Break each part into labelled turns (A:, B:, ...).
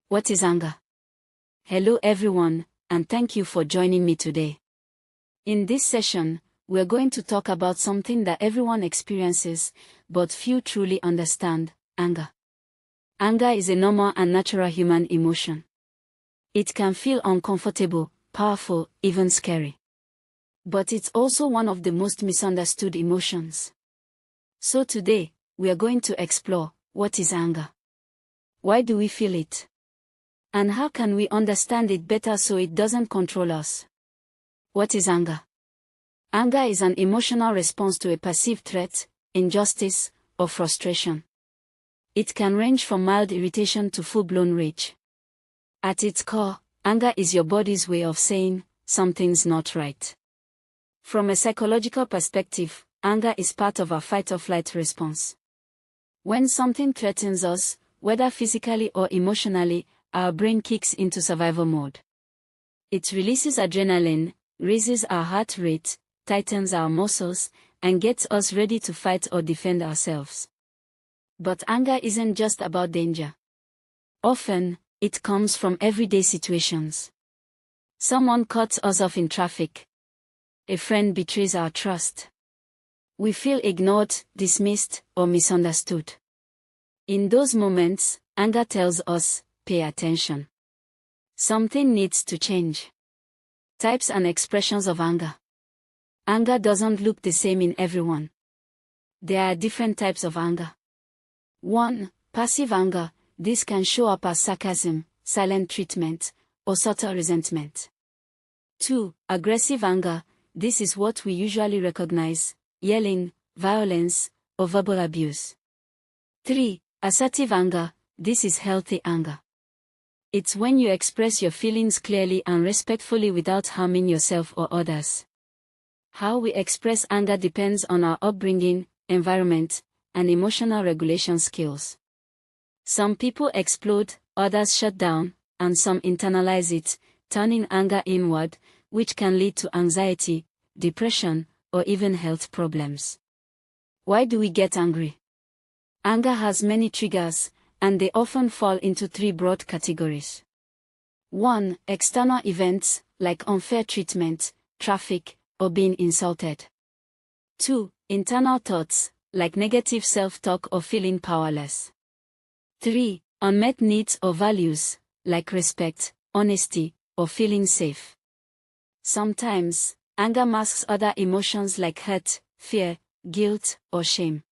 A: What is anger? Hello everyone, and thank you for joining me today. In this session, we're going to talk about something that everyone experiences, but few truly understand: anger. Anger is a normal and natural human emotion. It can feel uncomfortable, powerful, even scary. But it's also one of the most misunderstood emotions. So today, we are going to explore: what is anger? Why do we feel it? And how can we understand it better so it doesn't control us? What is anger? Anger is an emotional response to a perceived threat, injustice, or frustration. It can range from mild irritation to full-blown rage. At its core, anger is your body's way of saying, something's not right. From a psychological perspective, anger is part of our fight-or-flight response. When something threatens us, whether physically or emotionally, our brain kicks into survival mode. It releases adrenaline, raises our heart rate, tightens our muscles, and gets us ready to fight or defend ourselves. But anger isn't just about danger. Often, it comes from everyday situations. Someone cuts us off in traffic. A friend betrays our trust. We feel ignored, dismissed, or misunderstood. In those moments, anger tells us, pay attention. Something needs to change. Types and expressions of anger. Anger doesn't look the same in everyone. There are different types of anger. 1. Passive anger. This can show up as sarcasm, silent treatment, or subtle resentment. 2. Aggressive anger. This is what we usually recognize: yelling, violence, or verbal abuse. 3. Assertive anger. This is healthy anger. It's when you express your feelings clearly and respectfully without harming yourself or others. How we express anger depends on our upbringing, environment, and emotional regulation skills. Some people explode, others shut down, and some internalize it, turning anger inward, which can lead to anxiety, depression, or even health problems. Why do we get angry? Anger has many triggers, and they often fall into 3 broad categories. 1. External events, like unfair treatment, traffic, or being insulted. 2. Internal thoughts, like negative self-talk or feeling powerless. 3. Unmet needs or values, like respect, honesty, or feeling safe. Sometimes, anger masks other emotions like hurt, fear, guilt, or shame.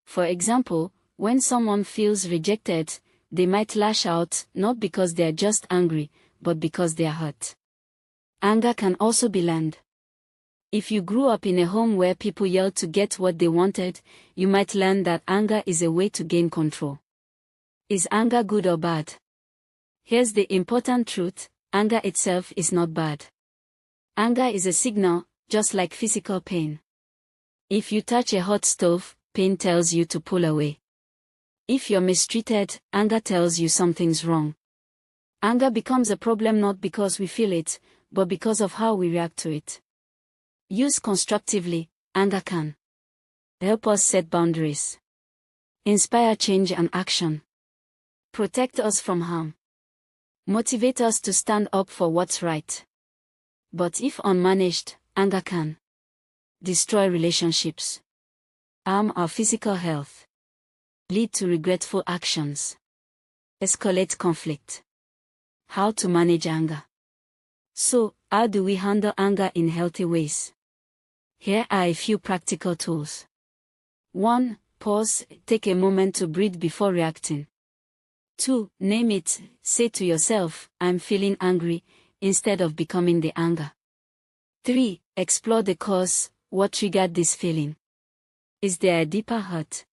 A: For example, when someone feels rejected, they might lash out, not because they are just angry, but because they are hurt. Anger can also be learned. If you grew up in a home where people yelled to get what they wanted, you might learn that anger is a way to gain control. Is anger good or bad? Here's the important truth: anger itself is not bad. Anger is a signal, just like physical pain. If you touch a hot stove, pain tells you to pull away. If you're mistreated, anger tells you something's wrong. Anger becomes a problem not because we feel it, but because of how we react to it. Used constructively, anger can help us set boundaries, inspire change and action, protect us from harm, motivate us to stand up for what's right. But if unmanaged, anger can destroy relationships, harm our physical health, lead to regretful actions, escalate conflict. How to manage anger? So, how do we handle anger in healthy ways? Here are a few practical tools. 1. Pause, take a moment to breathe before reacting. 2. Name it, say to yourself, I'm feeling angry, instead of becoming the anger. 3. Explore the cause, what triggered this feeling? Is there a deeper hurt?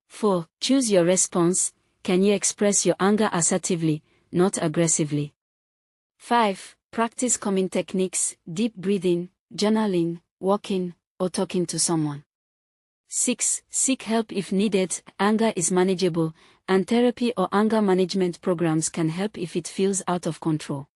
A: 4. Choose your response, can you express your anger assertively, not aggressively? 5. Practice calming techniques, deep breathing, journaling, walking, or talking to someone. 6. Seek help if needed. Anger is manageable, and therapy or anger management programs can help if it feels out of control.